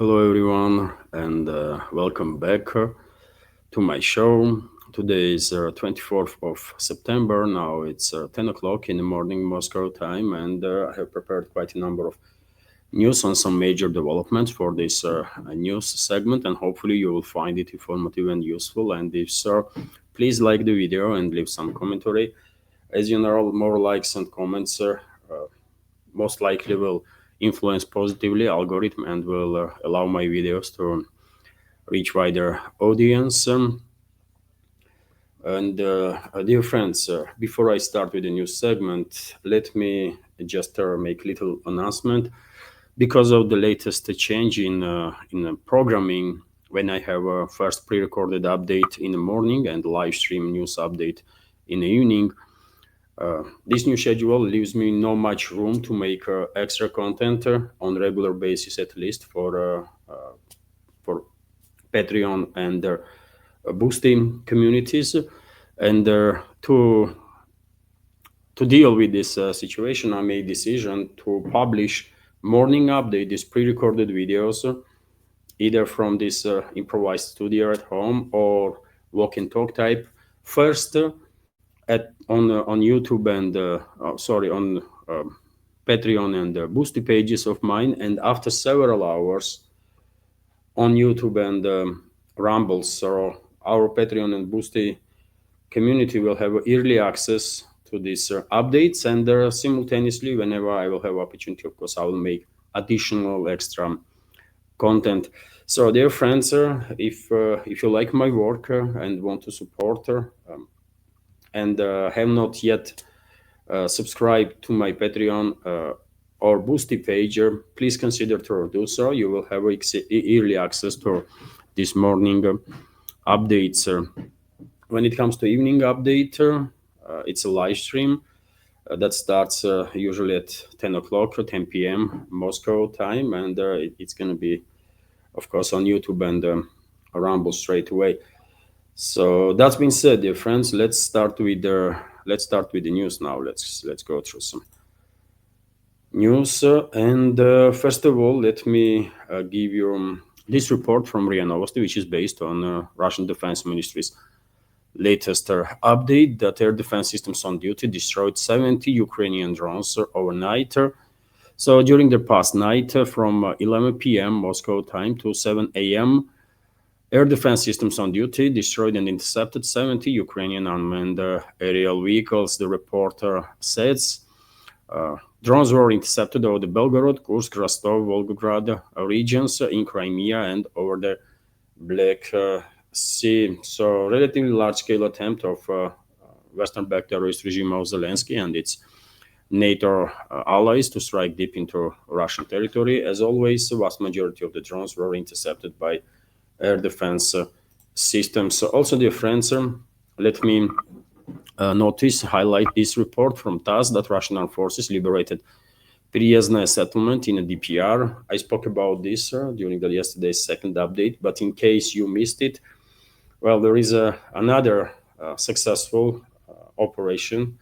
Hello, everyone, and welcome back to my show. Today is 24th of September. Now it's 10 o'clock in the morning, Moscow time, and I have prepared quite a number of news on some major developments for this news segment, and hopefully you will find it informative and useful. And if so, please like the video and leave some commentary. As you know, more likes and comments most likely will influence positively algorithm and will allow my videos to reach wider audience. And dear friends, before I start with the news segment, let me just make little announcement because of the latest change in programming. When I have a first pre-recorded update in the morning and live stream news update in the evening, this new schedule leaves me no much room to make extra content on regular basis, at least for Patreon and boosting communities. And to deal with this situation, I made decision to publish morning update, these pre-recorded videos, either from this improvised studio at home or walk and talk type. First, on YouTube and on Patreon and Boosty pages of mine, and after several hours on YouTube and Rumble. So our Patreon and Boosty community will have early access to these updates, and simultaneously, whenever I will have opportunity, of course, I will make additional extra content. So, dear friends, if you like my work and want to support and have not yet subscribed to my Patreon or Boosty page, please consider to do so. You will have early access to this morning updates. When it comes to evening update, it's a live stream that starts usually at 10 o'clock or 10 p.m. Moscow time, and it's going to be, of course, on YouTube and Rumble straight away. So that's been said, dear friends. Let's start with the news now. Let's go through some news. And first of all, let me give you this report from RIA Novosti, which is based on Russian Defense Ministry's latest update that air defense systems on duty destroyed 70 Ukrainian drones overnight. So during the past night, from 11 p.m. Moscow time to 7 a.m., air defense systems on duty destroyed and intercepted 70 Ukrainian unmanned aerial vehicles, the reporter says. Drones were intercepted over the Belgorod, Kursk, Rostov, Volgograd regions in Crimea and over the Black Sea. So, relatively large-scale attempt of Western-backed terrorist regime of Zelensky and its NATO allies to strike deep into Russian territory. As always, the vast majority of the drones were intercepted by air defense systems. Also, dear friends, let me highlight this report from TASS that Russian armed forces liberated Priyazna settlement in a DPR. I spoke about this during yesterday's second update, but in case you missed it, well, there is another successful operation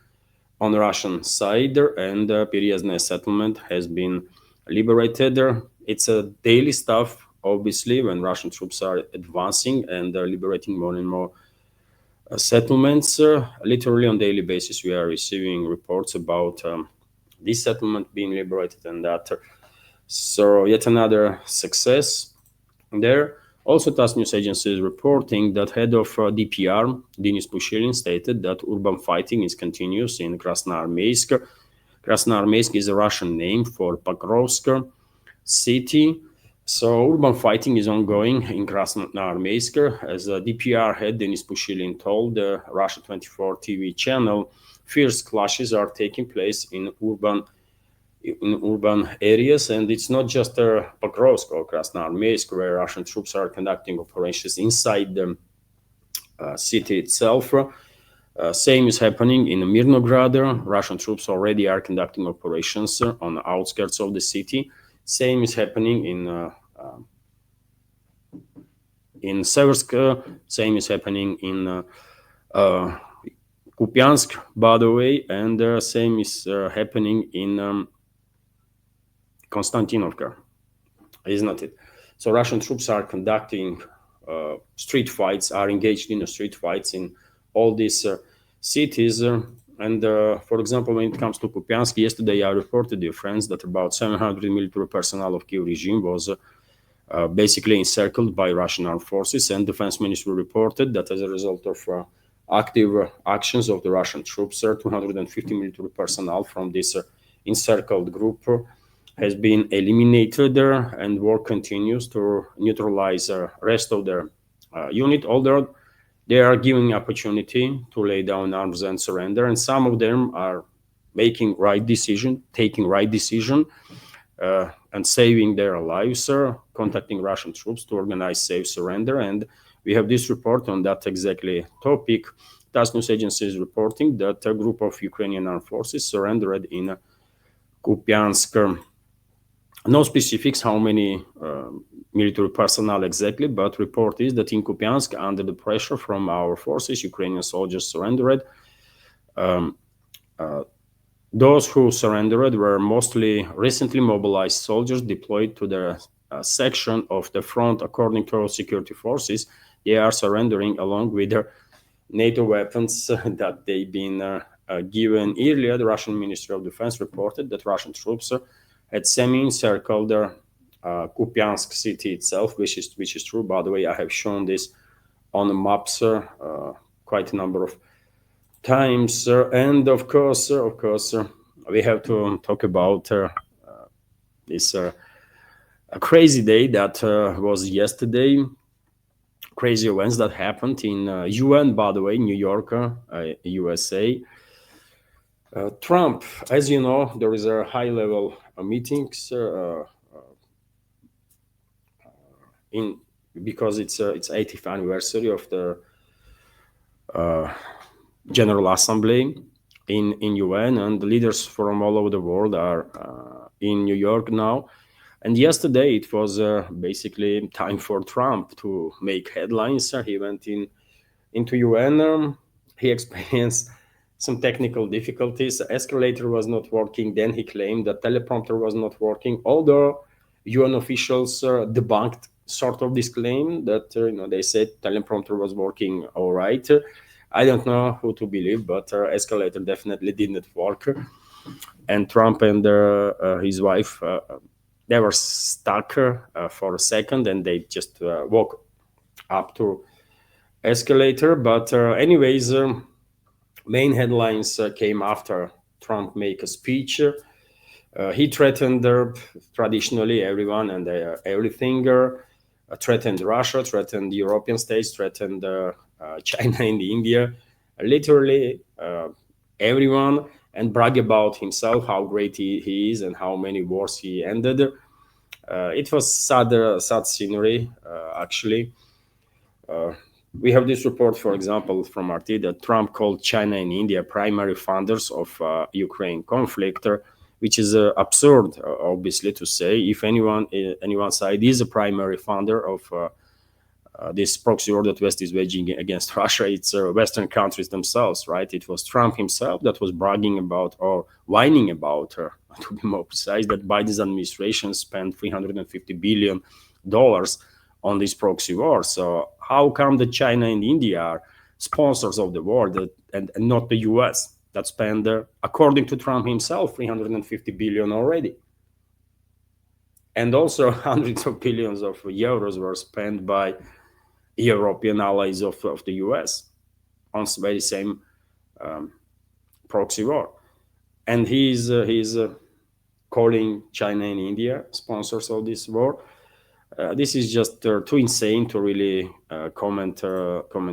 on the Russian side, and Priyazna settlement has been liberated. It's a daily stuff, obviously, when Russian troops are advancing and liberating more and more settlements. Literally on daily basis, we are receiving reports about this settlement being liberated and that. So yet another success there. Also, TASS news agency is reporting that head of DPR, Denis Pushilin, stated that urban fighting is continuous in Krasnoarmeysk. Krasnoarmeysk is a Russian name for Pokrovsk city. So urban fighting is ongoing in Krasnoarmeysk, as DPR head Denis Pushilin told the Russia 24 TV channel. Fierce clashes are taking place in urban areas, and it's not just Pokrovsk or Krasnoarmeysk where Russian troops are conducting operations inside the city itself. Same is happening in Mirnograd. Russian troops already are conducting operations on the outskirts of the city. Same is happening in Seversk. Same is happening in Kupiansk, by the way, and same is happening in Konstantinovka, isn't it? So Russian troops are conducting street fights, are engaged in street fights in all these cities. And for example, when it comes to Kupiansk, yesterday I reported to your friends that about 700 military personnel of Kiev regime was basically encircled by Russian armed forces. And Defense Ministry reported that as a result of active actions of the Russian troops, 250 military personnel from this encircled group has been eliminated, and work continues to neutralize the rest of the unit, although they are giving opportunity to lay down arms and surrender, and some of them are making right decision, taking right decision, and saving their lives, contacting Russian troops to organize safe surrender. And we have this report on that exactly topic. TASS news agency is reporting that a group of Ukrainian armed forces surrendered in Kupiansk. No specifics how many military personnel exactly, but report is that in Kupiansk, under the pressure from our forces, Ukrainian soldiers surrendered. Those who surrendered were mostly recently mobilized soldiers deployed to the section of the front. According to our security forces, they are surrendering along with their NATO weapons that they've been given earlier. The Russian Ministry of Defense reported that Russian troops had semi-encircled Kupiansk city itself, which is true. By the way, I have shown this on the maps quite a number of times. And of course, we have to talk about this a crazy day that was yesterday. Crazy events that happened in UN, by the way, New York, USA. Trump, as you know, there is a high-level meetings in because it's 80th anniversary of the General Assembly in UN, and the leaders from all over the world are in New York now. And yesterday it was basically time for Trump to make headlines. He went into UN. He experienced some technical difficulties. The escalator was not working. Then he claimed that teleprompter was not working, although UN officials debunked sort of this claim that they said teleprompter was working all right. I don't know who to believe, but escalator definitely did not work. And Trump and his wife, they were stuck for a second, and they just walk up to escalator. But anyways, main headlines came after Trump make a speech. He threatened traditionally everyone and everything. Threatened Russia, threatened European states, threatened China and India, literally everyone, and brag about himself, how great he is and how many wars he ended. It was sad scenery, actually. We have this report, for example, from RT that Trump called China and India primary funders of Ukraine conflict, which is absurd, obviously, to say. If anyone side is a primary funder of this proxy war that West is waging against Russia, it's Western countries themselves, right? It was Trump himself that was bragging about or whining about, to be more precise, that Biden's administration spent $350 billion on this proxy war. So how come that China and India are sponsors of the war and not the US that spend, according to Trump himself, $350 billion already? And also hundreds of billions of euros were spent by European allies of the US on the very same proxy war. And he's calling China and India sponsors of this war. This is just too insane to really comment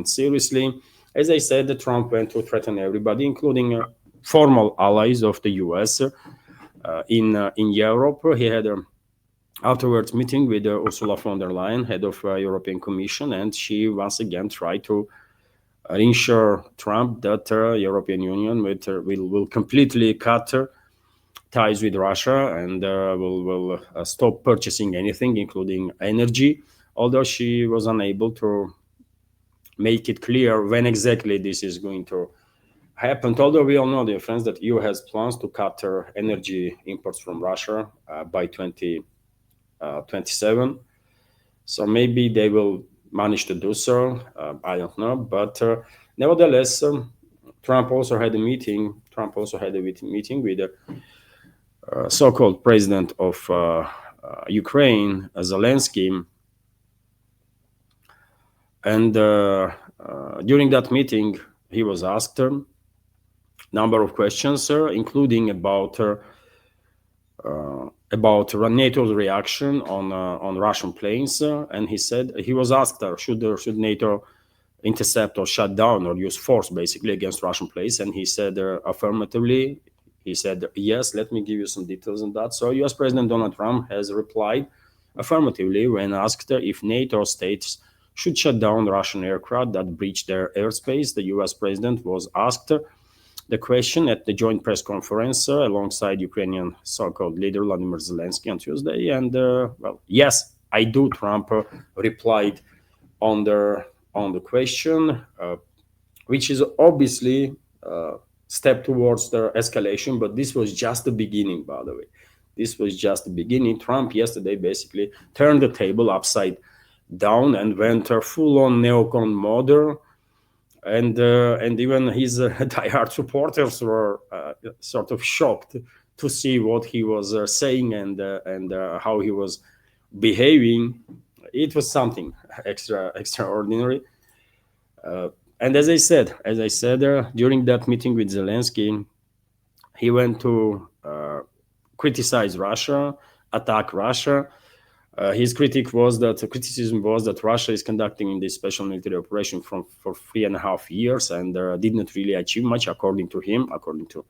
seriously. As I said, Trump went to threaten everybody, including formal allies of the US in Europe. He had afterwards meeting with Ursula von der Leyen, head of European Commission, and she once again tried to ensure Trump that European Union will completely cut ties with Russia and will stop purchasing anything, including energy, although she was unable to make it clear when exactly this is going to happen. Although we all know, dear friends, that EU has plans to cut energy imports from Russia by 2027. So maybe they will manage to do so. I don't know, but nevertheless, Trump also had a meeting. Trump also had a meeting with the so-called president of Ukraine, Zelensky, and during that meeting, he was asked a number of questions, including about NATO's reaction on Russian planes, and he said he was asked, should NATO intercept or shut down or use force basically against Russian planes, and he said affirmatively. He said yes. Let me give you some details on that. So, U.S. President Donald Trump has replied affirmatively when asked if NATO states should shut down Russian aircraft that breached their airspace. The U.S. president was asked the question at the joint press conference alongside Ukrainian so-called leader Vladimir Zelensky on Tuesday. And well, yes, I do. Trump replied on the question, which is obviously step towards the escalation. But this was just the beginning, by the way. This was just the beginning. Trump yesterday basically turned the table upside down and went full-on neocon mode, and even his diehard supporters were sort of shocked to see what he was saying and how he was behaving. It was something extraordinary. And as I said, during that meeting with Zelensky, he went to criticize Russia, attack Russia. His criticism was that Russia is conducting this special military operation for 3.5 years and did not really achieve much, according to him. According to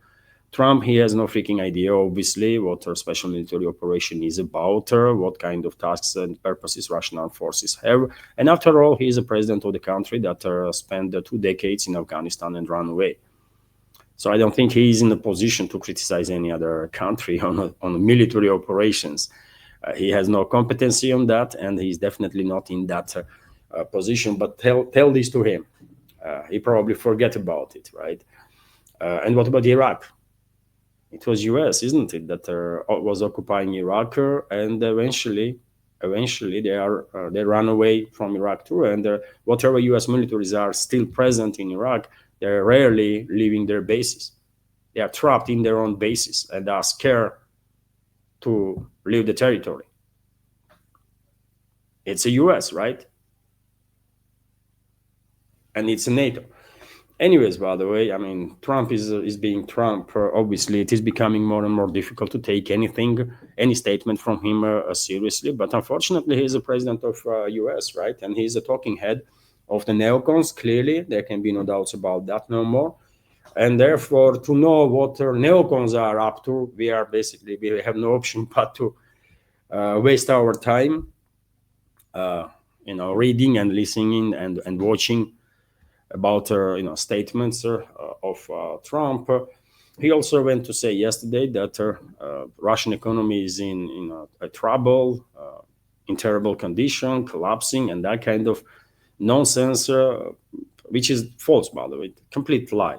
Trump, he has no freaking idea, obviously, what a special military operation is about, what kind of tasks and purposes Russian armed forces have. And after all, he is the president of the country that spent 2 decades in Afghanistan and ran away. So I don't think he is in a position to criticize any other country on military operations. He has no competency on that, and he's definitely not in that position. But tell this to him. He probably forget about it, right? And what about Iraq? It was U.S., isn't it, that was occupying Iraq, and eventually they ran away from Iraq too. And whatever U.S. militaries are still present in Iraq, they're rarely leaving their bases. They are trapped in their own bases and are scared to leave the territory. It's a US, right? And it's a NATO. Anyways, by the way, I mean, Trump is being Trump. Obviously, it is becoming more and more difficult to take any statement from him seriously. But unfortunately, he's the president of US, right? And he's a talking head of the neocons. Clearly, there can be no doubts about that no more. And therefore, to know what neocons are up to, we have no option but to waste our time, reading and listening and watching about statements of Trump. He also went to say yesterday that Russian economy is in a trouble, in terrible condition, collapsing, and that kind of nonsense, which is false, by the way, complete lie.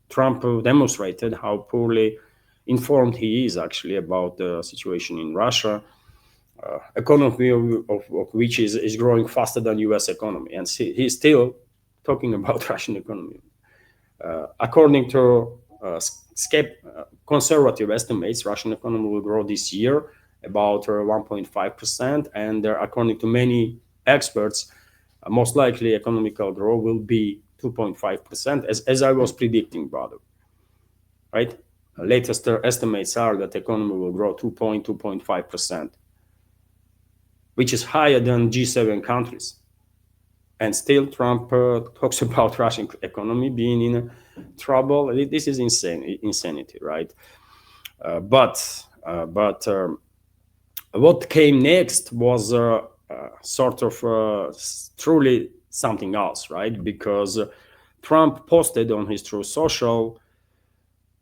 Trump demonstrated how poorly informed he is actually about the situation in Russia, economy of which is growing faster than U.S. economy, and he's still talking about Russian economy. According to conservative estimates, Russian economy will grow this year about 1.5%, and according to many experts, most likely economical growth will be 2.5%, as I was predicting, brother. Right? Latest estimates are that the economy will grow 2.5%, which is higher than G7 countries. And still, Trump talks about Russian economy being in trouble. This is insanity, right? But what came next was sort of truly something else, right? Because Trump posted on his Truth Social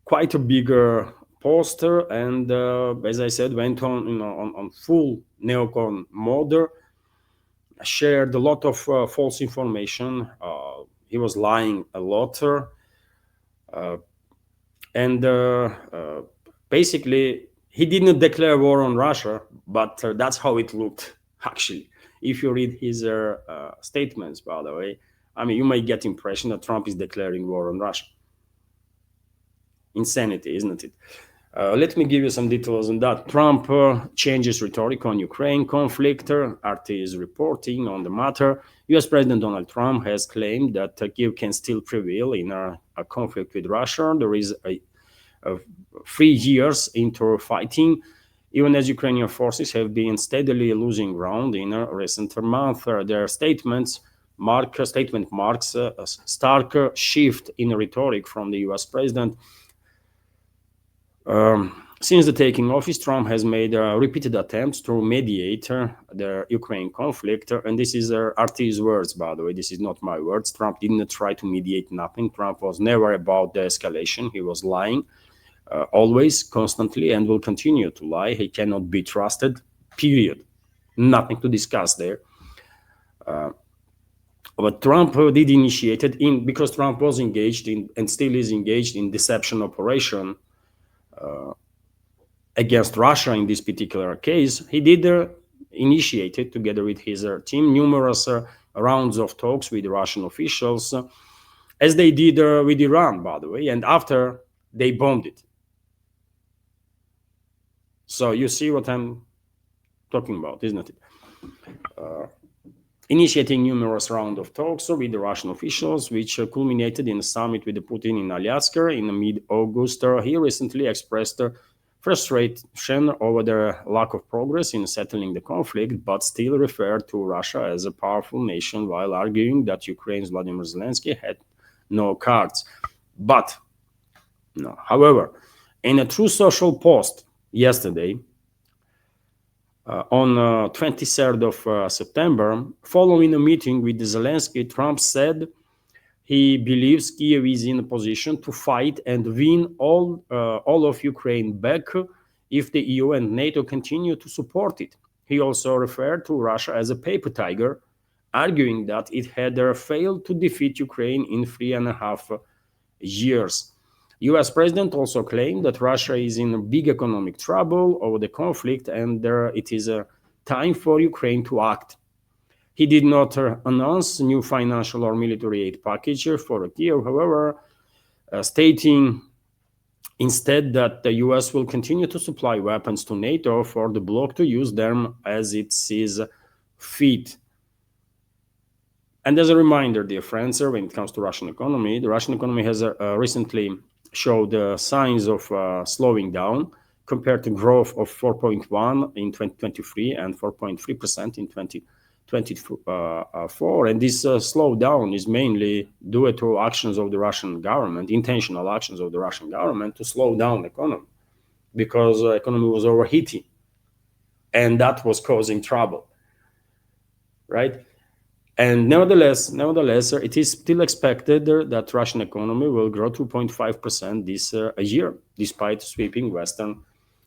quite a bigger poster, and as I said, went on full neocon mode, shared a lot of false information. He was lying a lot, and basically he didn't declare war on Russia, but that's how it looked Actually, if you read his statements, by the way, I mean, you may get impression that Trump is declaring war on Russia. Insanity, isn't it? Let me give you some details on that. Trump changes rhetoric on Ukraine conflict. RT is reporting on the matter. U.S. President Donald Trump has claimed that Kyiv can still prevail in a conflict with Russia. There is a 3 years into fighting, even as Ukrainian forces have been steadily losing ground in a recent month. Their statement marks a stark shift in rhetoric from the U.S. president. Since the taking office, Trump has made repeated attempts to mediate the Ukraine conflict, and this is RT's words, by the way. This is not my words. Trump didn't try to mediate nothing. Trump was never about the escalation. He was lying, always, constantly, and will continue to lie. He cannot be trusted, period. Nothing to discuss there. But Trump did initiate it because Trump was engaged in, and still is engaged in, deception operation against Russia in this particular case. He did initiate it together with his team, numerous rounds of talks with Russian officials, as they did with Iran, by the way, and after they bombed it. So you see what I'm talking about, isn't it? Initiating numerous rounds of talks with the Russian officials, which culminated in a summit with Putin in Alaska in mid-August. He recently expressed frustration over the lack of progress in settling the conflict, but still referred to Russia as a powerful nation while arguing that Ukraine's Vladimir Zelensky had no cards. But, no. However, in a True Social post yesterday, on 23rd of September, following a meeting with Zelensky, Trump said he believes Kyiv is in a position to fight and win all of Ukraine back if the EU and NATO continue to support it. He also referred to Russia as a paper tiger, arguing that it had failed to defeat Ukraine in 3.5 years. U.S. president also claimed that Russia is in big economic trouble over the conflict and it is a time for Ukraine to act. He did not announce new financial or military aid package for Kyiv, however, stating instead that the U.S. will continue to supply weapons to NATO for the bloc to use them as it sees fit. And as a reminder, dear friends, when it comes to Russian economy, the Russian economy has recently showed signs of slowing down compared to growth of 4.1% in 2023 and 4.3% in 2024. And this slowdown is mainly due to actions of the Russian government, intentional actions of the Russian government to slow down the economy, because the economy was overheating, and that was causing trouble, right? And nevertheless, it is still expected that Russian economy will grow 2.5% this year, despite sweeping Western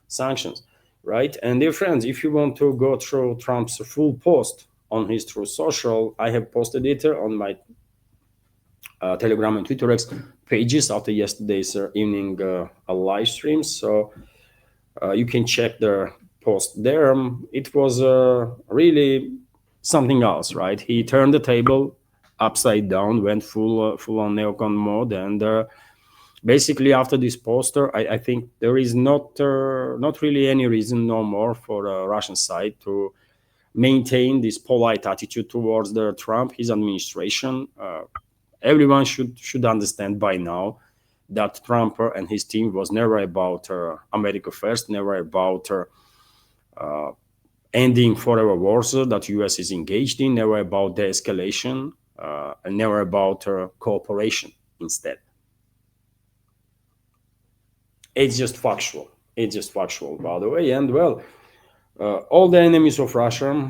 sanctions, right? And dear friends, if you want to go through Trump's full post on his Truth Social, I have posted it on my Telegram and Twitter X pages after yesterday's evening live stream. So you can check the post there. It was really something else, right? He turned the table upside down, went full on neocon mode, and basically after this poster, I think there is not really any reason no more for the Russian side to maintain this polite attitude towards the Trump, his administration. Everyone should understand by now that Trump and his team was never about America first, never about ending forever wars that U.S. is engaged in, never about de-escalation, and never about cooperation instead. It's just factual. It's just factual, by the way. And well, all the enemies of Russia,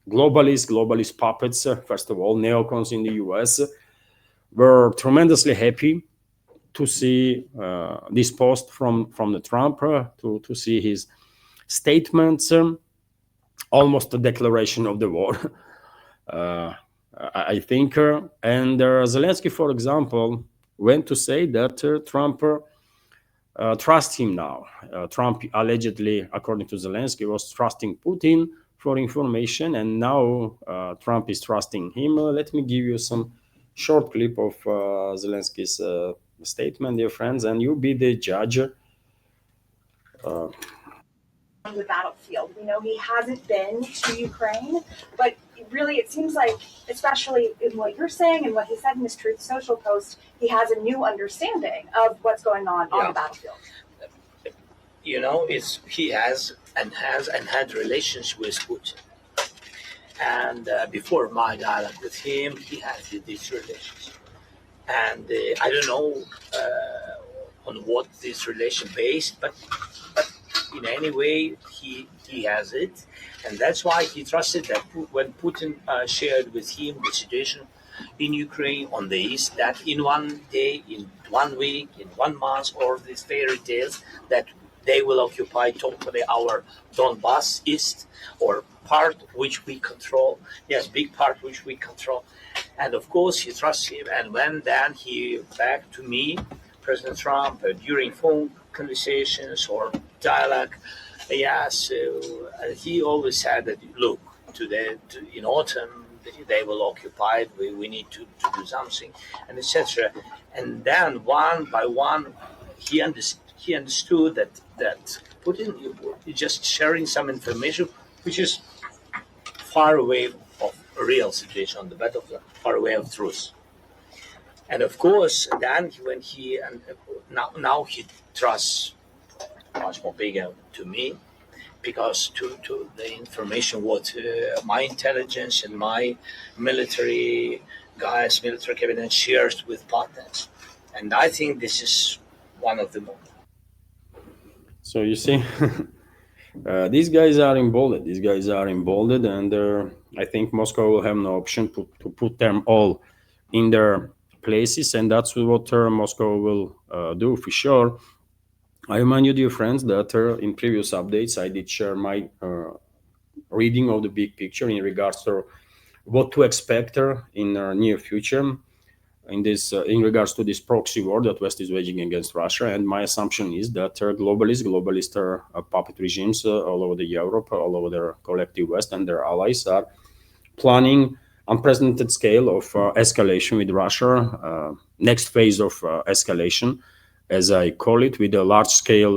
globalist puppets, first of all, neocons in the U.S., were tremendously happy to see this post from the Trump, to see his statements, almost a declaration of the war, I think. And Zelensky, for example, went to say that Trump trust him now. Trump allegedly, according to Zelensky, was trusting Putin for information, and now Trump is trusting him. Let me give you some short clip of Zelensky's statement, dear friends, and you be the judge. On the battlefield. We know he hasn't been to Ukraine, but really it seems like, especially in what you're saying and what he said in his Truth Social post, he has a new understanding of what's going on the battlefield. You know, he has and had relations with Putin. And before my dialogue with him, he had these relations. And I don't know on what this relation based, but in any way he has it, and that's why he trusted that when Putin shared with him the situation in Ukraine on the east, that in one day, in 1 week, in 1 month, or these fairy tales that they will occupy totally our Donbass east, or part which we control, yes, big part which we control. And of course he trusts him, and when then he back to me, President Trump, during phone conversations or dialogue, yes, he always said that, look, in autumn they will occupy, we need to do something, and etc. And then one by one, he understood that Putin is just sharing some information which is far away of a real situation on the battlefield, far away of truth. And of course, then when now he trusts much more bigger to me, because to the information what my intelligence and my military guys, military cabinet shares with partners. And I think this is one of them. So you see, these guys are emboldened. These guys are emboldened, and I think Moscow will have no option to put them all in their places, and that's what Moscow will do for sure. I remind you, dear friends, that in previous updates I did share my reading of the big picture in regards to what to expect in the near future in regards to this proxy war that West is waging against Russia. And my assumption is that globalist puppet regimes all over the Europe, all over the collective West and their allies are planning unprecedented scale of escalation with Russia, next phase of escalation, as I call it, with a large scale,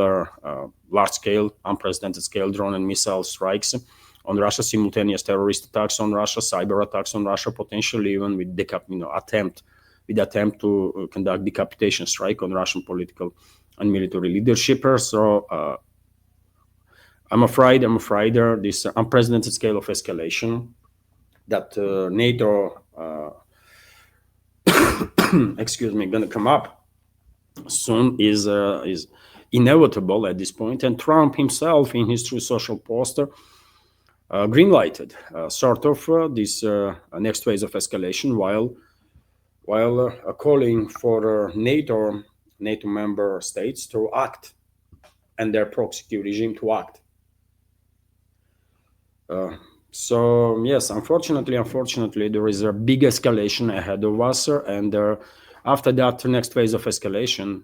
unprecedented scale drone and missile strikes on Russia, simultaneous terrorist attacks on Russia, cyber attacks on Russia, potentially even with attempt to conduct decapitation strike on Russian political and military leadership. So I'm afraid this unprecedented scale of escalation that NATO, going to come up soon is inevitable at this point. And Trump himself, in his Truth Social poster, greenlighted this next phase of escalation, while calling for NATO member states to act and their proxy regime to act. So yes, unfortunately, there is a big escalation ahead of us, and after that next phase of escalation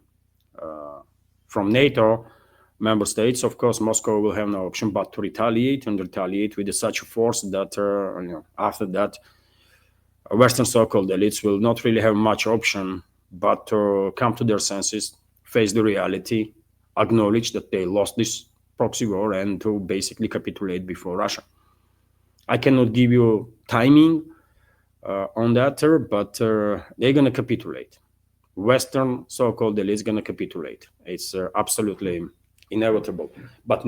from NATO member states, of course, Moscow will have no option but to retaliate with such a force that after that, Western so-called elites will not really have much option but to come to their senses, face the reality, acknowledge that they lost this proxy war, and to basically capitulate before Russia. I cannot give you timing on that, but they're going to capitulate. Western so-called elites going to capitulate. It's absolutely inevitable. But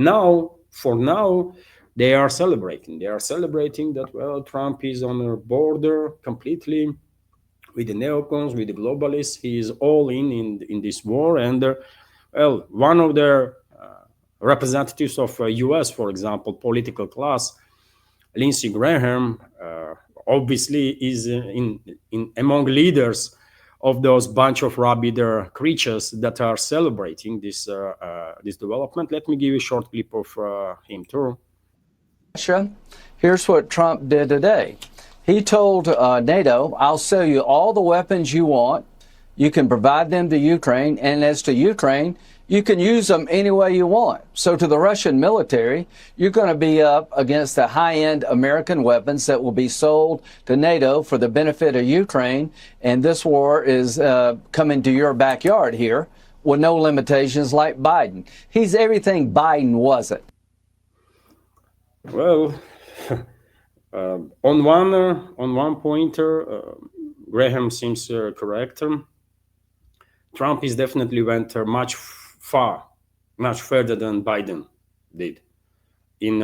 for now, they are celebrating. They are celebrating that, well, Trump is on a border completely with the neocons, with the globalists. He is all in this war. And, one of their representatives of U.S., for example, political class, Lindsey Graham, obviously is in among leaders of those bunch of rabid creatures that are celebrating this development. Let me give you a short clip of him too. Russia, here's what Trump did today. He told NATO, I'll sell you all the weapons you want. You can provide them to Ukraine. And as to Ukraine, you can use them any way you want. So to the Russian military, you're going to be up against the high-end American weapons that will be sold to NATO for the benefit of Ukraine. And this war is coming to your backyard here with no limitations like Biden. He's everything Biden wasn't. Well, on one point, Graham seems correct. Trump is definitely went much further than Biden did in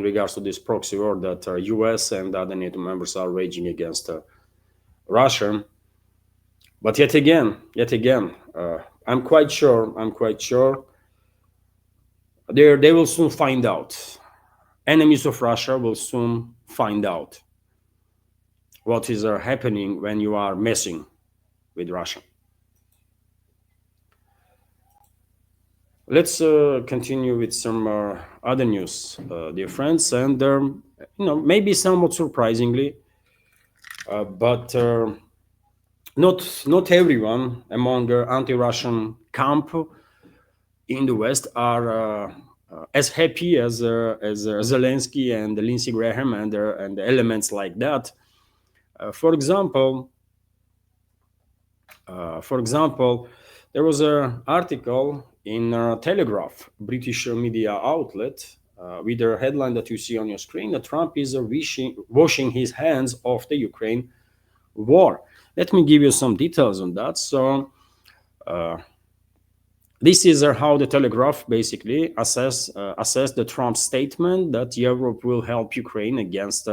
regards to this proxy war that U.S. and other NATO members are waging against Russia. But yet again, I'm quite sure they will soon find out. Enemies of Russia will soon find out what is happening when you are messing with Russia. Let's continue with some other news, dear friends, and maybe somewhat surprisingly, but not everyone among anti-Russian camp in the West are as happy as Zelensky and Lindsey Graham and elements like that. For example, there was an article in Telegraph, British media outlet, with the headline that you see on your screen, that Trump is washing his hands of the Ukraine war. Let me give you some details on that. So this is how the Telegraph basically assessed the Trump statement that Europe will help Ukraine against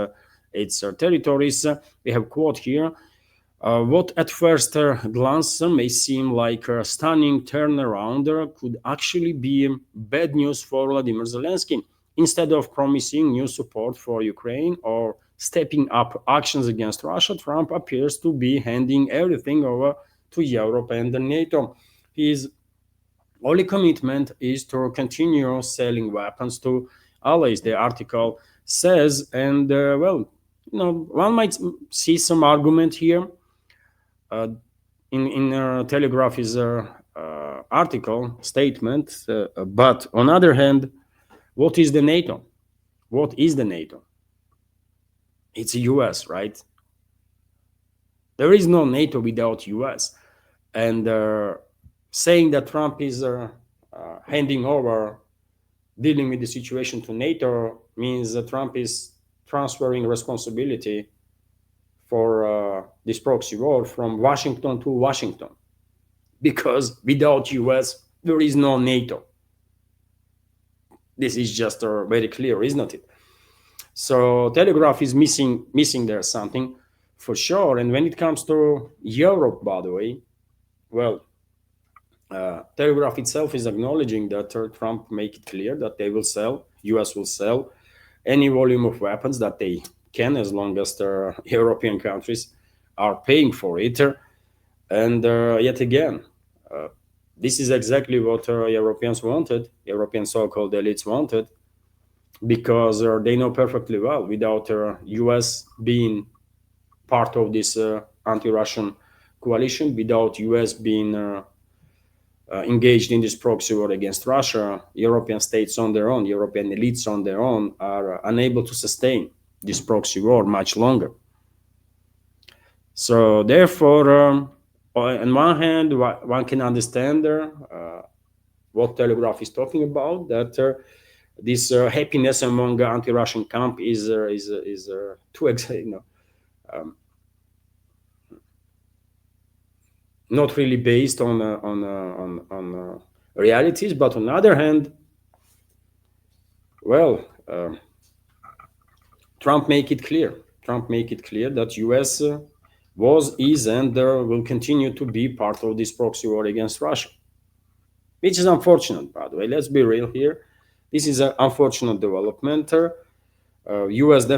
its territories. We have a quote here. What at first glance may seem like a stunning turnaround could actually be bad news for Vladimir Zelensky. Instead of promising new support for Ukraine or stepping up actions against Russia, Trump appears to be handing everything over to Europe and NATO. His only commitment is to continue selling weapons to allies, the article says. And, one might see some argument here. In Telegraph's article statement, but on the other hand, what is the NATO? What is the NATO? It's the US, right? There is no NATO without US, and saying that Trump is handing over, dealing with the situation to NATO means that Trump is transferring responsibility for this proxy war from Washington to Washington, because without US there is no NATO. This is just very clear, isn't it? So Telegraph is missing there something for sure. And when it comes to Europe, by the way, well, Telegraph itself is acknowledging that Trump make it clear that US will sell any volume of weapons that they can, as long as the European countries are paying for it. And yet again, this is exactly what Europeans wanted, European so-called elites wanted, because they know perfectly well, without US being part of this anti-Russian coalition, without US being engaged in this proxy war against Russia, European states on their own, European elites on their own, are unable to sustain this proxy war much longer. So therefore, on one hand, one can understand what Telegraph is talking about, that this happiness among anti-Russian camp is too not really based on realities. But on the other hand, well, Trump make it clear that US was, is, and will continue to be part of this proxy war against Russia, which is unfortunate, by the way. Let's be real here. This is an unfortunate development. US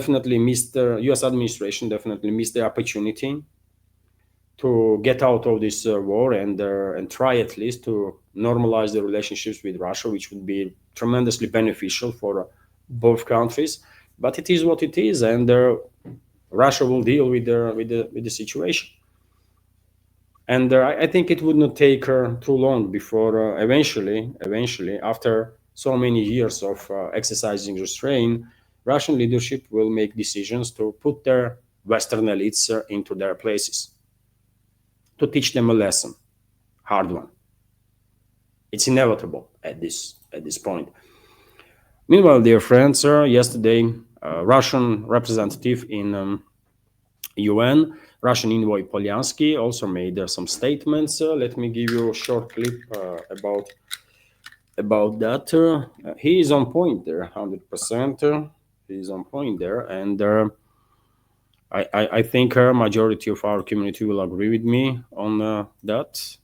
administration definitely missed the opportunity to get out of this war and try at least to normalize the relationships with Russia, which would be tremendously beneficial for both countries. But it is what it is, and Russia will deal with the situation. And I think it would not take too long before eventually, after so many years of exercising restraint, Russian leadership will make decisions to put their Western elites into their places, to teach them a lesson, hard one. It's inevitable at this point. Meanwhile, dear friends, yesterday, Russian representative in UN, Russian envoy Polyansky, also made some statements. Let me give you a short clip about that. He is on point there, 100%. He is on point there, and I think a majority of our community will agree with me on that.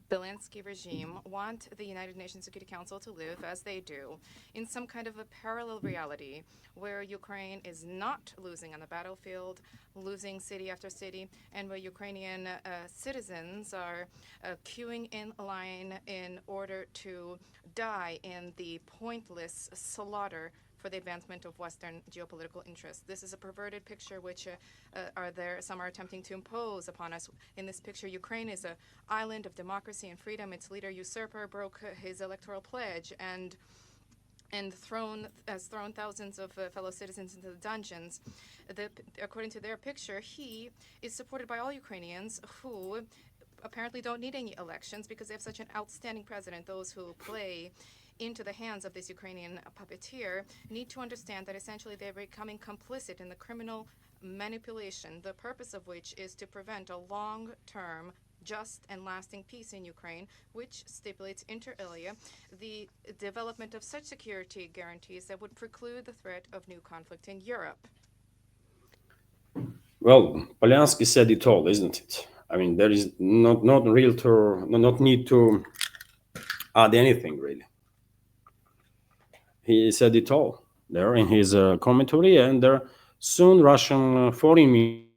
Zelensky regime want the United Nations Security Council to live as they do in some kind of a parallel reality where Ukraine is not losing on the battlefield, losing city after city, and where Ukrainian citizens are queuing in line in order to die in the pointless slaughter for the advancement of Western geopolitical interests. This is a perverted picture which some are attempting to impose upon us. In this picture, Ukraine is an island of democracy and freedom. Its leader, usurper, broke his electoral pledge and has thrown thousands of fellow citizens into the dungeons. According to their picture, he is supported by all Ukrainians who apparently don't need any elections because they have such an outstanding president. Those who play into the hands of this Ukrainian puppeteer need to understand that essentially they're becoming complicit in the criminal manipulation, the purpose of which is to prevent a long-term, just and lasting peace in Ukraine, which stipulates inter alia the development of such security guarantees that would preclude the threat of new conflict in Europe. Well, Polyansky said it all, isn't it? I mean, there is not need to add anything really. He said it all there in his commentary, and soon Russian foreign minister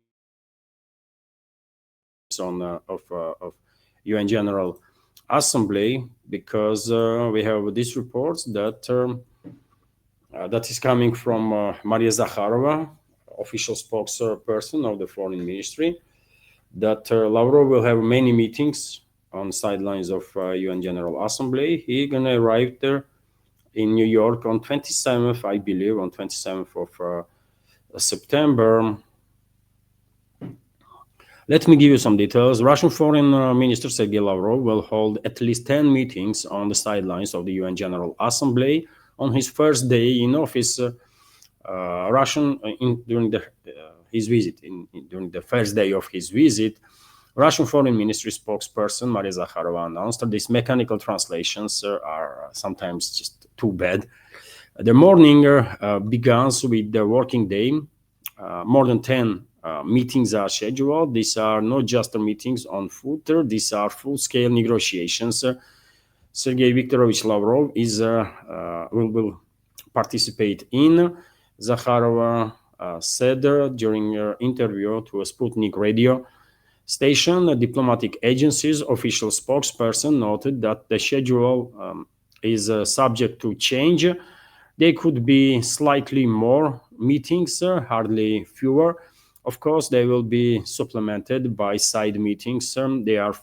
of UN General Assembly, because we have these reports that that is coming from Maria Zakharova, official spokesperson of the foreign ministry, that Lavrov will have many meetings on sidelines of UN General Assembly. He gonna arrive there in New York on 27th, I believe, on 27th of September. Let me give you some details. Russian Foreign Minister Sergei Lavrov will hold at least 10 meetings on the sidelines of the UN General Assembly on his first day in office. His visit, during the first day of his visit, Russian Foreign Ministry spokesperson Maria Zakharova announced that these mechanical translations are sometimes just too bad. The morning begins with the working day. More than 10 meetings are scheduled. These are not just meetings on foot, these are full-scale negotiations. Sergei Viktorovich Lavrov will participate in. Zakharova said during her interview to a Sputnik radio station, diplomatic agency's official spokesperson noted that the schedule is subject to change. There could be slightly more meetings, hardly fewer. Of course, they will be supplemented by side meetings. They are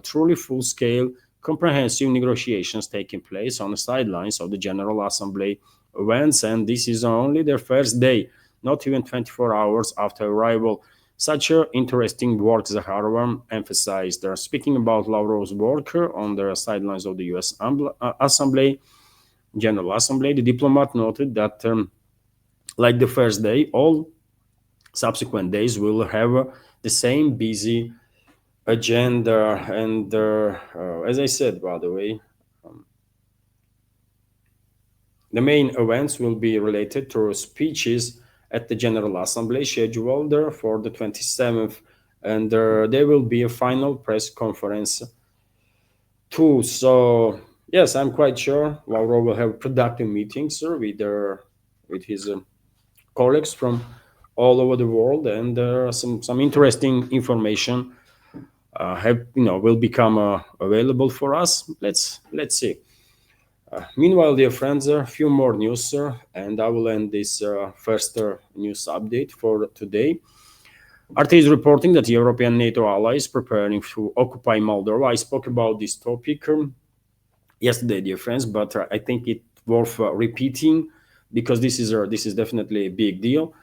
truly full-scale, comprehensive negotiations taking place on the sidelines of the General Assembly events, and this is only their first day, not even 24 hours after arrival. Such interesting work, Zakharova emphasized. Speaking about Lavrov's work on the sidelines of the U.S. General Assembly, the diplomat noted that, like the first day, all subsequent days will have the same busy agenda. And as I said, by the way, the main events will be related to speeches at the General Assembly scheduled for the 27th, and there will be a final press conference too. So yes, I'm quite sure Lavrov will have productive meetings with his colleagues from all over the world, and some interesting information will become available for us. Let's see. Meanwhile, dear friends, a few more news, and I will end this first news update for today. RT is reporting that European NATO allies preparing to occupy Moldova. I spoke about this topic yesterday, dear friends, but I think it's worth repeating because this is definitely a big deal.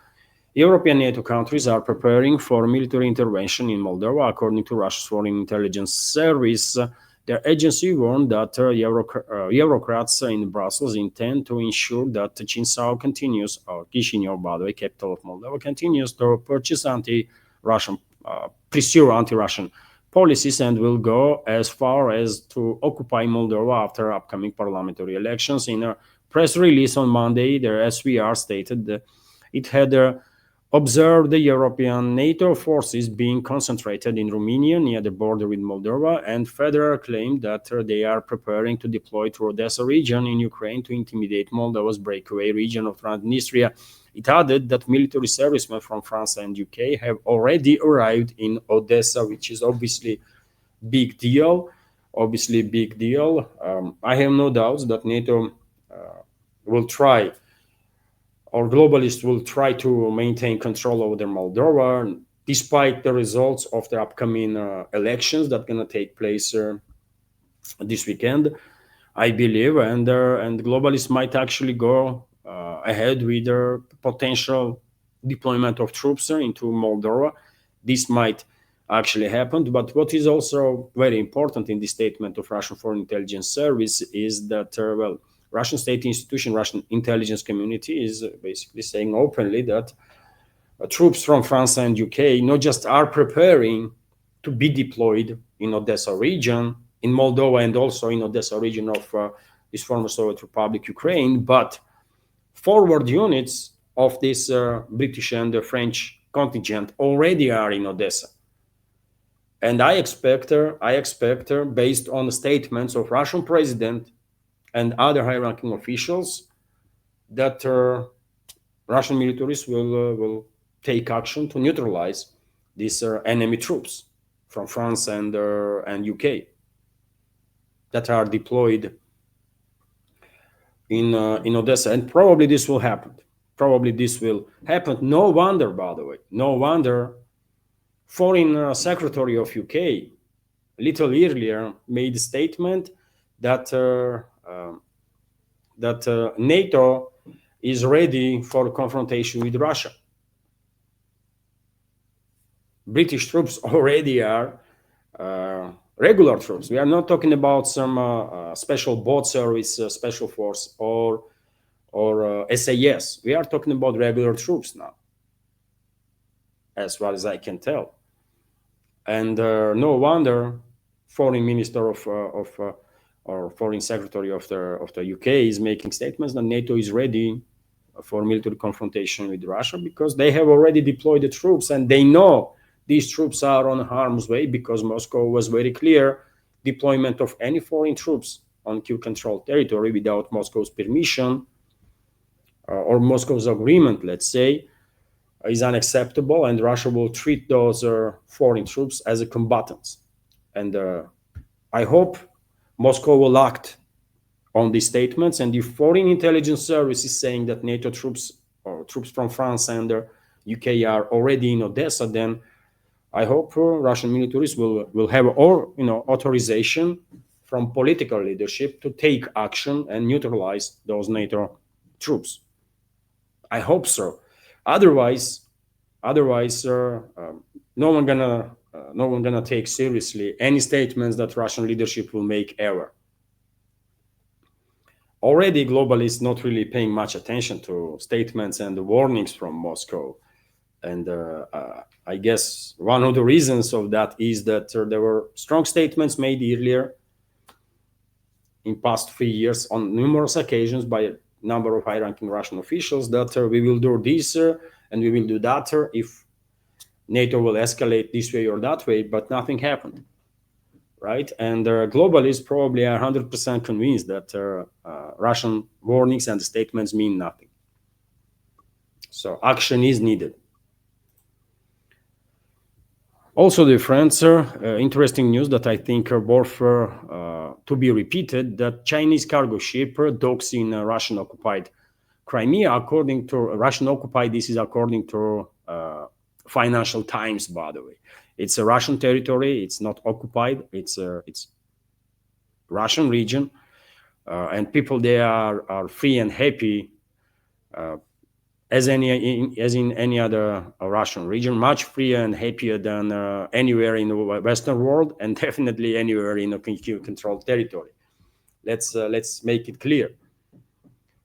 European NATO countries are preparing for military intervention in Moldova, according to Russia's Foreign Intelligence Service. Their agency warned that Eurocrats in Brussels intend to ensure that Chisinau continues, or Chisinau, by the way, capital of Moldova, continues to purchase pursue anti-Russian policies and will go as far as to occupy Moldova after upcoming parliamentary elections. In a press release on Monday, the SVR stated that it had observed the European NATO forces being concentrated in Romania near the border with Moldova, and further claimed that they are preparing to deploy to Odessa region in Ukraine to intimidate Moldova's breakaway region of Transnistria. It added that military servicemen from France and UK have already arrived in Odessa, which is obviously big deal. I have no doubts that NATO will try, or globalists will try to maintain control over Moldova, despite the results of the upcoming elections that are going to take place this weekend, I believe, and globalists might actually go ahead with their potential deployment of troops into Moldova. This might actually happen, but what is also very important in the statement of Russian Foreign Intelligence Service is that, Russian state institution, Russian intelligence community is basically saying openly that troops from France and UK not just are preparing to be deployed in Odessa region, in Moldova, and also in Odessa region of this former Soviet Republic, Ukraine, but forward units of this British and French contingent already are in Odessa. And I expect, based on the statements of Russian president and other high-ranking officials, that Russian militaries will take action to neutralize these enemy troops from France and UK that are deployed in Odessa, and probably this will happen. No wonder, by the way, Foreign Secretary of UK a little earlier made a statement that NATO is ready for confrontation with Russia. British troops already are regular troops. We are not talking about some special boat service, special force, or SAS. We are talking about regular troops now, as far as I can tell. And no wonder Foreign Minister or Foreign Secretary of the UK is making statements that NATO is ready for military confrontation with Russia, because they have already deployed the troops, and they know these troops are on harm's way, because Moscow was very clear: deployment of any foreign troops on Kyiv-controlled territory without Moscow's permission or Moscow's agreement, let's say, is unacceptable, and Russia will treat those foreign troops as combatants. And I hope Moscow will act on these statements. And if Foreign Intelligence Service is saying that NATO troops or troops from France and UK are already in Odessa, then I hope Russian militaries will have authorization from political leadership to take action and neutralize those NATO troops. I hope so. Otherwise, no one gonna take seriously any statements that Russian leadership will make ever. Already, globalists not really paying much attention to statements and the warnings from Moscow, and I guess one of the reasons of that is that there were strong statements made earlier in past 3 years on numerous occasions by a number of high-ranking Russian officials that we will do this and we will do that if NATO will escalate this way or that way, but nothing happened, right? And globalists probably are 100% convinced that Russian warnings and statements mean nothing. So action is needed. Also, dear friends, interesting news that I think are worth to be repeated, that Chinese cargo ship docks in Russian-occupied Crimea. According to Russian-occupied, this is according to Financial Times, by the way. It's a Russian territory. It's not occupied. It's Russian region, and people there are free and happy, as in any other Russian region, much freer and happier than anywhere in the Western world, and definitely anywhere in a controlled territory. Let's make it clear.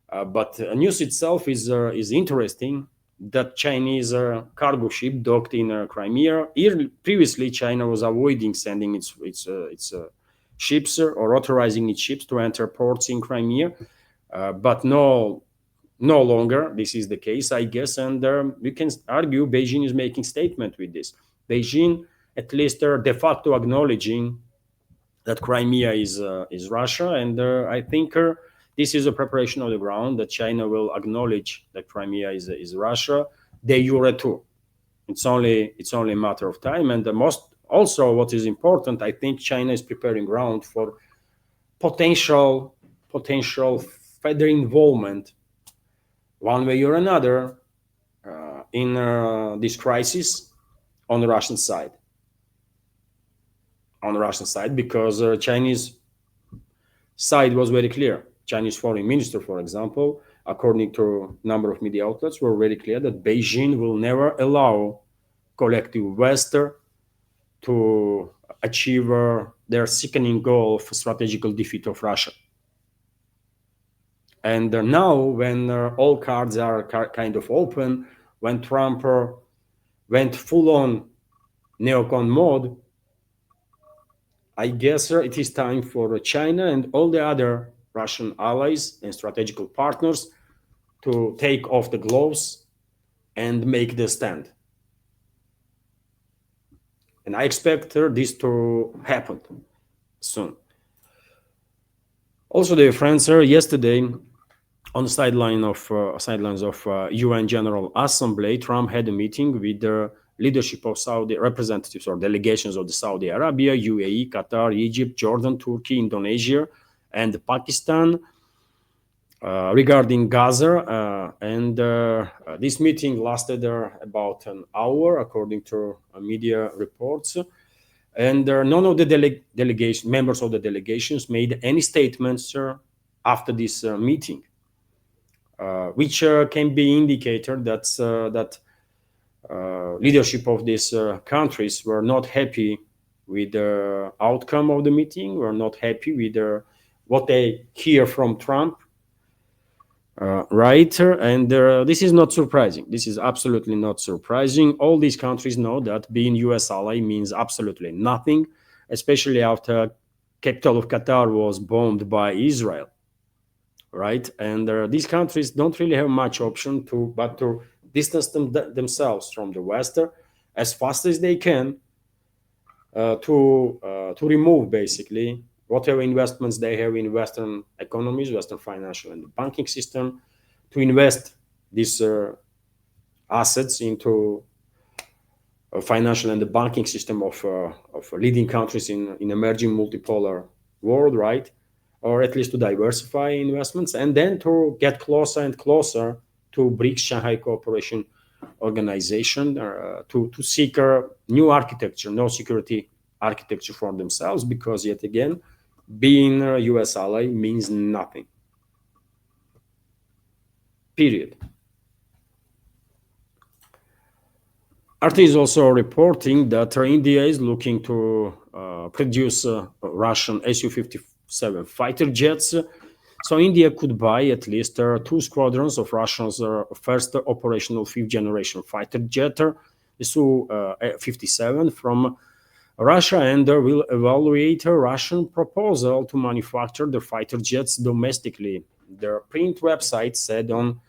But the news itself is interesting. That Chinese cargo ship docked in Crimea. Previously, China was avoiding sending its ships or authorizing its ships to enter ports in Crimea, but no longer this is the case, I guess. And we can argue Beijing is making statement with this. Beijing, at least, de facto acknowledging that Crimea is Russia, and I think this is a preparation of the ground that China will acknowledge that Crimea is Russia de jure too. It's only a matter of time. And the most also what is important, I think China is preparing ground for potential further involvement, one way or another, in this crisis on the Russian side. Because Chinese side was very clear. Chinese foreign minister, for example, according to a number of media outlets, were very clear that Beijing will never allow collective West to achieve their sickening goal of strategical defeat of Russia. And now, when all cards are kind of open, when Trump went full-on neocon mode, I guess it is time for China and all the other Russian allies and strategical partners to take off the gloves and make the stand. And I expect this to happen soon. Also, dear friends, yesterday on the sidelines of UN General Assembly, Trump had a meeting with the leadership of Saudi representatives or delegations of the Saudi Arabia, UAE, Qatar, Egypt, Jordan, Turkey, Indonesia, and Pakistan regarding Gaza. And this meeting lasted about an hour, according to media reports. And none of the members of the delegations made any statements after this meeting, which can be indicator that leadership of these countries were not happy with the outcome of the meeting, were not happy with what they hear from Trump, right? And this is not surprising. This is absolutely not surprising. All these countries know that being US ally means absolutely nothing, especially after capital of Qatar was bombed by Israel, right? And these countries don't really have much option but to distance themselves from the West as fast as they can, to remove basically whatever investments they have in Western economies, Western financial and banking system, to invest these assets into a financial and the banking system of leading countries in emerging multipolar world, right? Or at least to diversify investments, and then to get closer and closer to BRICS, Shanghai Cooperation Organization, to seek a new architecture, no security architecture for themselves, because yet again, being a US ally means nothing. Period. RT is also reporting that India is looking to produce Russian Su-57 fighter jets. So India could buy at least 2 squadrons of Russia's first operational 5th generation fighter jet, Su-57, from Russia, and will evaluate a Russian proposal to manufacture the fighter jets domestically. Their print website said on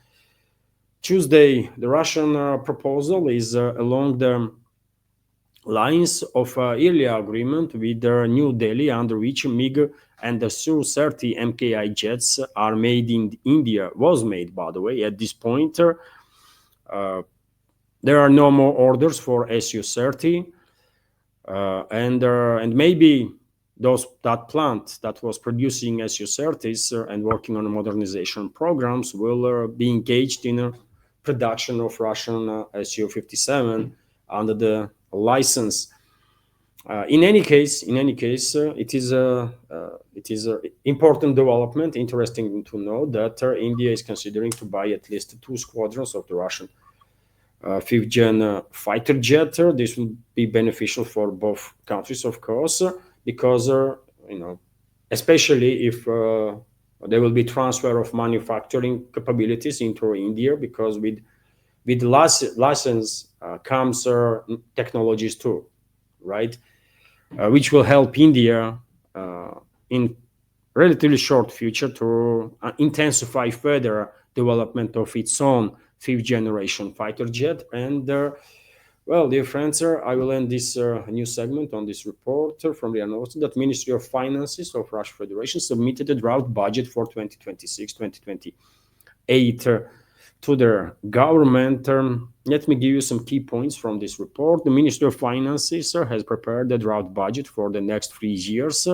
Tuesday the Russian proposal is along the lines of earlier agreement with New Delhi, under which MiG and the Su-30 MKI jets are made in India, was made, by the way. At this point, there are no more orders for Su-30, and maybe that plant that was producing Su-30s and working on modernization programs will be engaged in a production of Russian Su-57 under the license. In any case, it is a important development. Interesting to know that India is considering to buy at least 2 squadrons of the Russian fifth gen fighter jet. This will be beneficial for both countries, of course, because you know, especially if there will be transfer of manufacturing capabilities into India, because with license comes technologies too, right? Which will help India in relatively short future to intensify further development of its own fifth generation fighter jet. And well, dear friends, I will end this new segment on this report from the announcement that Ministry of Finances of Russian Federation submitted a draft budget for 2026-2028 to their government. Let me give you some key points from this report. The Ministry of Finances has prepared the draft budget for the next 3 years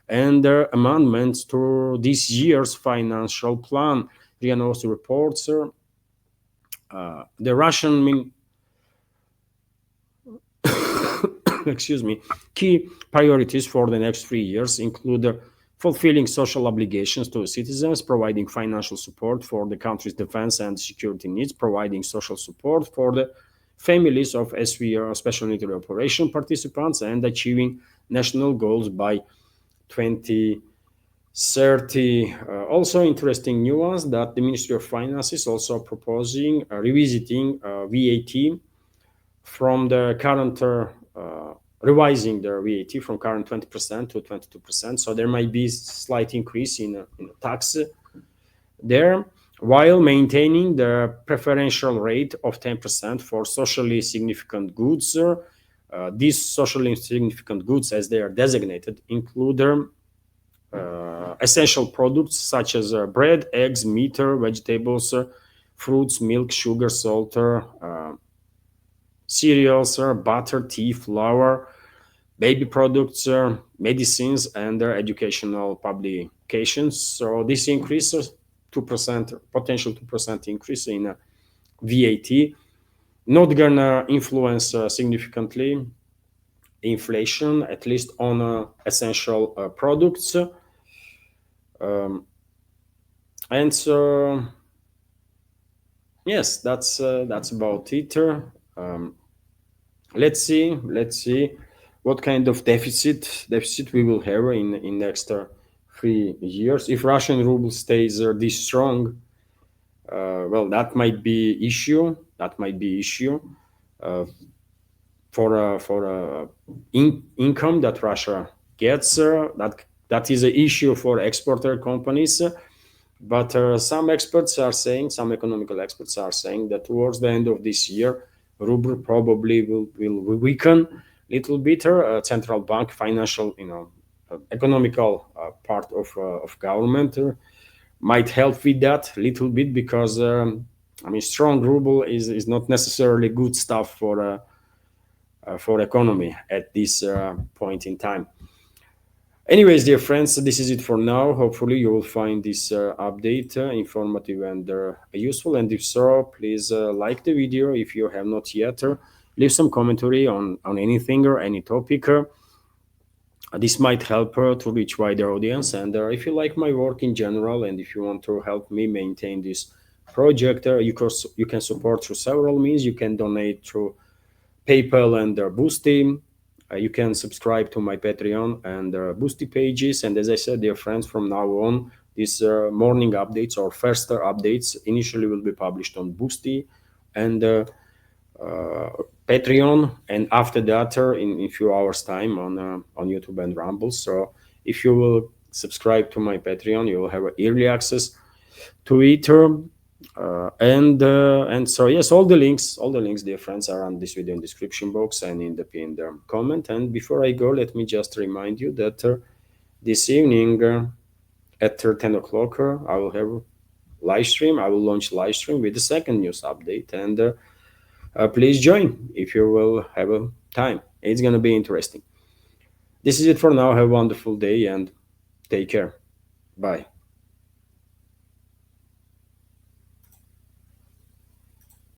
and amendments to this year's financial plan. The also reports the Russian excuse me, key priorities for the next 3 years include fulfilling social obligations to citizens, providing financial support for the country's defense and security needs, providing social support for the families of SVR, special military operation participants, and achieving national goals by 2030. Also interesting nuance that the Ministry of Finance is also proposing revisiting VAT from the current revising their VAT from current 20% to 22%. So there might be slight increase in tax there, while maintaining the preferential rate of 10% for socially significant goods. These socially significant goods, as they are designated, include essential products such as bread, eggs, meat, vegetables, fruits, milk, sugar, salt, cereals, butter, tea, flour, baby products, medicines, and educational publications. So this increases 2%, potential 2% increase in VAT, not gonna influence significantly inflation, at least on essential products. And so, yes, that's about it. Let's see what kind of deficit we will have in next 3 years. If Russian ruble stays this strong, well, that might be issue. For income that Russia gets. That is an issue for exporter companies. But some economical experts are saying that towards the end of this year, ruble probably will weaken a little bit. Central bank, financial, economical part of government might help with that a little bit, because strong ruble is not necessarily good stuff for economy at this point in time. Anyways, dear friends, this is it for now. Hopefully you will find this update informative and useful. And if so, please like the video if you have not yet. Leave some commentary on anything or any topic. This might help to reach wider audience. And if you like my work in general, and if you want to help me maintain this project, you can support through several means. You can donate through PayPal and Boosty. You can subscribe to my Patreon and Boosty pages. And as I said, dear friends, from now on, these morning updates or first updates initially will be published on Boosty and Patreon, and after that, in a few hours' time, on YouTube and Rumble. So if you will subscribe to my Patreon, you will have early access to it. And so yes, all the links, dear friends, are on this video in description box and in the pinned comment. And before I go, let me just remind you that this evening at 10 o'clock I will have live stream. I will launch live stream with the second news update, and please join if you will have a time. It's gonna be interesting. This is it for now. Have a wonderful day and take care. Bye.